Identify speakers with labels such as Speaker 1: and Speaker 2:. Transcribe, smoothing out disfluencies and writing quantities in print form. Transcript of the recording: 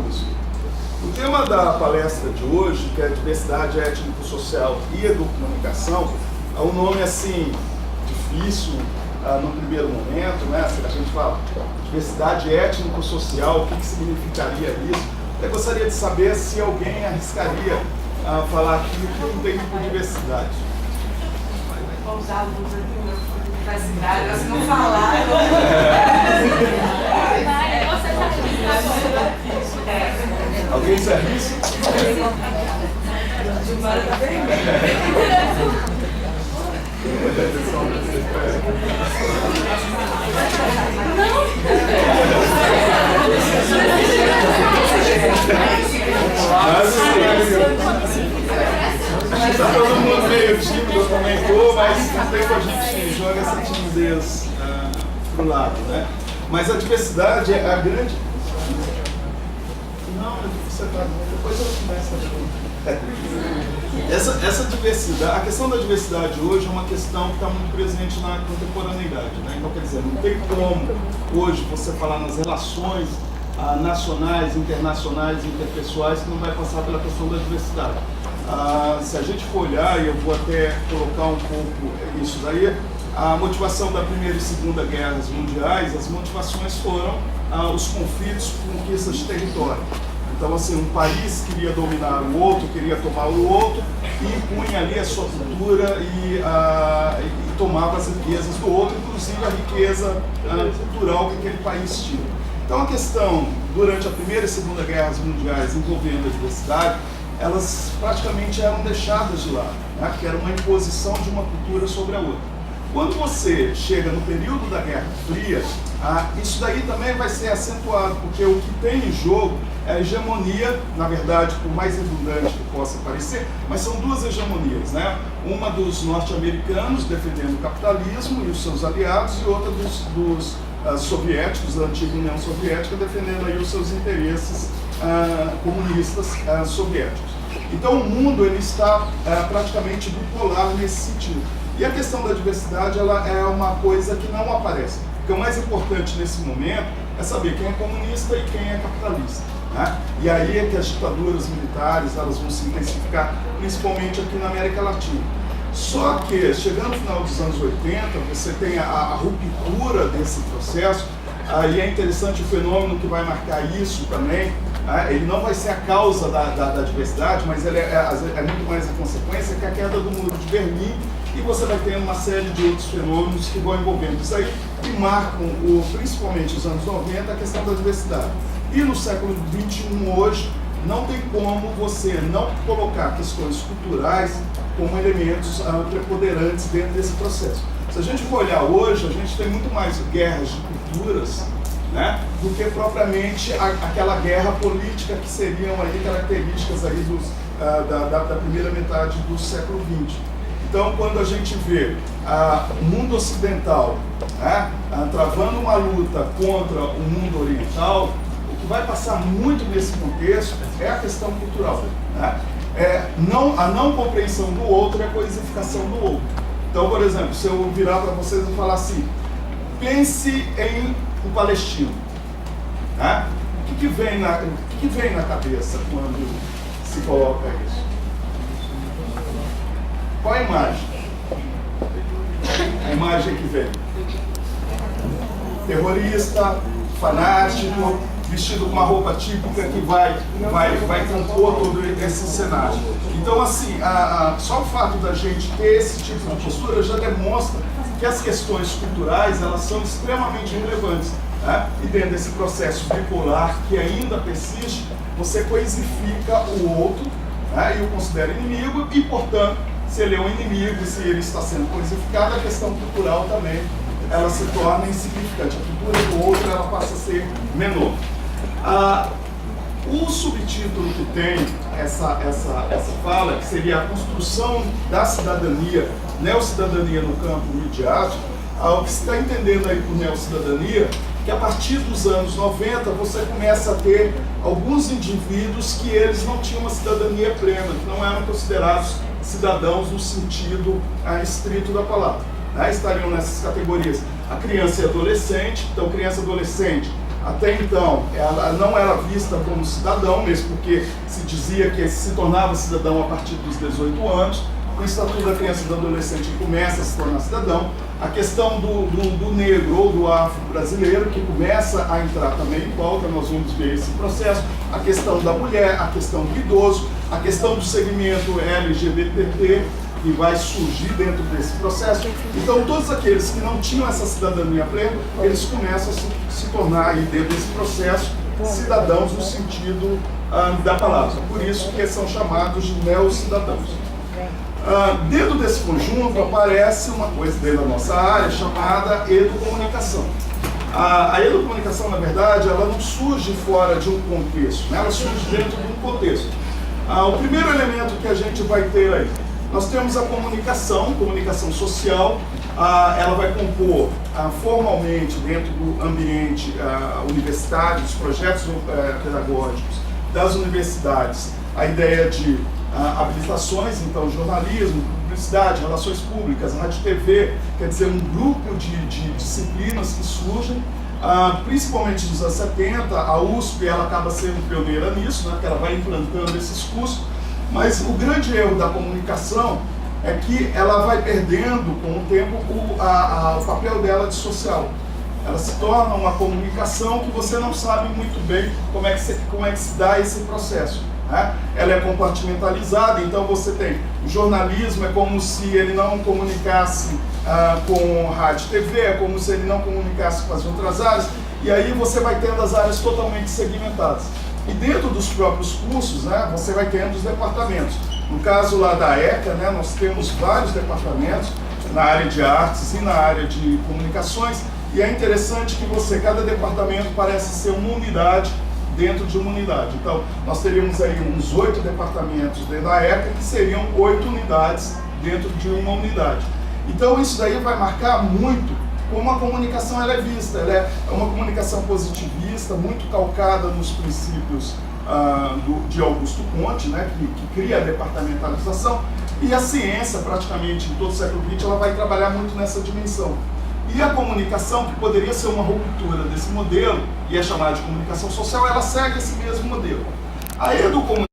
Speaker 1: Augusto. O tema da palestra de hoje, que é diversidade étnico-social e educomunicação, é um nome assim difícil no primeiro momento, né? Se a gente fala diversidade étnico-social, o que significaria isso? Eu gostaria de saber se alguém arriscaria falar aqui que não tem diversidade.
Speaker 2: Vamos usar diversidade, mas não falar.
Speaker 1: Alguém se arrisca? Está todo mundo meio tímido, eu também estou, mas com o tempo a gente joga essa timidez para o lado, né? Mas a diversidade é a grande... Não, você tá... depois eu começo a essa diversidade, a questão da diversidade hoje é uma questão que está muito presente na contemporaneidade, né? Então, quer dizer, não tem como hoje você falar nas relações nacionais, internacionais, interpessoais que não vai passar pela questão da diversidade. Se a gente for olhar, e eu vou até colocar um pouco isso daí, a motivação da Primeira e Segunda Guerras Mundiais, as motivações foram os conflitos por conquistas de território. Então, assim, um país queria dominar o outro, queria tomar o outro, e impunha ali a sua cultura e tomava as riquezas do outro, inclusive a riqueza cultural que aquele país tinha. Então, a questão, durante a Primeira e Segunda Guerras Mundiais, envolvendo a diversidade, elas praticamente eram deixadas de lado, né? Porque era uma imposição de uma cultura sobre a outra. Quando você chega no período da Guerra Fria, isso daí também vai ser acentuado, porque o que tem em jogo é a hegemonia, na verdade, por mais redundante que possa parecer, mas são duas hegemonias, né? Uma dos norte-americanos defendendo o capitalismo e os seus aliados, e outra dos soviéticos, da antiga União Soviética, defendendo aí os seus interesses comunistas soviéticos. Então o mundo ele está praticamente bipolar nesse sentido. E a questão da diversidade ela é uma coisa que não aparece. Porque o mais importante nesse momento é saber quem é comunista e quem é capitalista, né? E aí é que as ditaduras militares elas vão se intensificar, principalmente aqui na América Latina. Só que, chegando no final dos anos 80, você tem a ruptura desse processo, e é interessante o fenômeno que vai marcar isso também. Ele não vai ser a causa da diversidade, mas ele é muito mais a consequência, que é a queda do Muro de Berlim, e você vai ter uma série de outros fenômenos que vão envolvendo isso aí, e marcam, principalmente os anos 90, a questão da diversidade. E no século XXI, hoje, não tem como você não colocar questões culturais como elementos preponderantes dentro desse processo. Se a gente for olhar hoje, a gente tem muito mais guerras de culturas, né, do que propriamente aquela guerra política que seriam aí características aí da primeira metade do século XX. Então, quando a gente vê o mundo ocidental, né, travando uma luta contra o mundo oriental, o que vai passar muito nesse contexto é a questão cultural, né? A não compreensão do outro e a coisificação do outro. Então, por exemplo, se eu virar para vocês e falar assim, pense em um palestino, né? O que vem na cabeça quando se coloca isso? Qual a imagem? A imagem que vem? Terrorista, fanático, vestido com uma roupa típica que vai compor todo esse cenário. Então, assim, só o fato da gente ter esse tipo de postura já demonstra que as questões culturais elas são extremamente relevantes, né? E dentro desse processo bipolar que ainda persiste, você coisifica o outro, né, e o considera inimigo, e, portanto, se ele é um inimigo e se ele está sendo coisificado, a questão cultural também ela se torna insignificante. A cultura do outro ela passa a ser menor. O subtítulo que tem essa fala, que seria a construção da cidadania, neocidadania no campo midiático, o que se está entendendo aí por neocidadania, que a partir dos anos 90 você começa a ter alguns indivíduos que eles não tinham uma cidadania plena, que não eram considerados cidadãos no sentido estrito da palavra, né? Estariam nessas categorias a criança e adolescente. Então, criança e adolescente Até então, ela não era vista como cidadão, mesmo porque se dizia que se tornava cidadão a partir dos 18 anos. Com o Estatuto da Criança e do Adolescente começa a se tornar cidadão. A questão do negro ou do afro-brasileiro, que começa a entrar também em pauta, nós vamos ver esse processo. A questão da mulher, a questão do idoso, a questão do segmento LGBT, que vai surgir dentro desse processo. Então, todos aqueles que não tinham essa cidadania plena, eles começam a se tornar, aí, dentro desse processo, cidadãos no sentido da palavra. Por isso que eles são chamados de neocidadãos. Dentro desse conjunto aparece uma coisa dentro da nossa área chamada educomunicação. A educomunicação, na verdade, ela não surge fora de um contexto, né? Ela surge dentro de um contexto. O primeiro elemento que a gente vai ter aí, nós temos a comunicação social. Ela vai compor formalmente dentro do ambiente universitário, dos projetos pedagógicos das universidades, a ideia de habilitações, então jornalismo, publicidade, relações públicas, rádio e TV, quer dizer, um grupo de disciplinas que surgem, principalmente nos anos 70, a USP ela acaba sendo pioneira nisso, né, porque ela vai implantando esses cursos, mas o grande erro da comunicação é que ela vai perdendo com o tempo o papel dela de social. Ela se torna uma comunicação que você não sabe muito bem como é que se dá esse processo. Ela é compartimentalizada, então você tem o jornalismo, é como se ele não comunicasse com rádio e TV, é como se ele não comunicasse com as outras áreas, e aí você vai tendo as áreas totalmente segmentadas. E dentro dos próprios cursos, né, você vai tendo os departamentos. No caso lá da ECA, né, nós temos vários departamentos na área de artes e na área de comunicações, e é interessante que cada departamento parece ser uma unidade dentro de uma unidade. Então, nós teríamos aí uns 8 departamentos dentro da ECA, que seriam 8 unidades dentro de uma unidade. Então, isso daí vai marcar muito como a comunicação ela é vista. Ela é uma comunicação positivista, muito calcada nos princípios de Augusto Conte, né, que cria a departamentalização, e a ciência, praticamente em todo o século XX, ela vai trabalhar muito nessa dimensão. E a comunicação, que poderia ser uma ruptura desse modelo, e é chamada de comunicação social, ela segue esse mesmo modelo. A educomunicação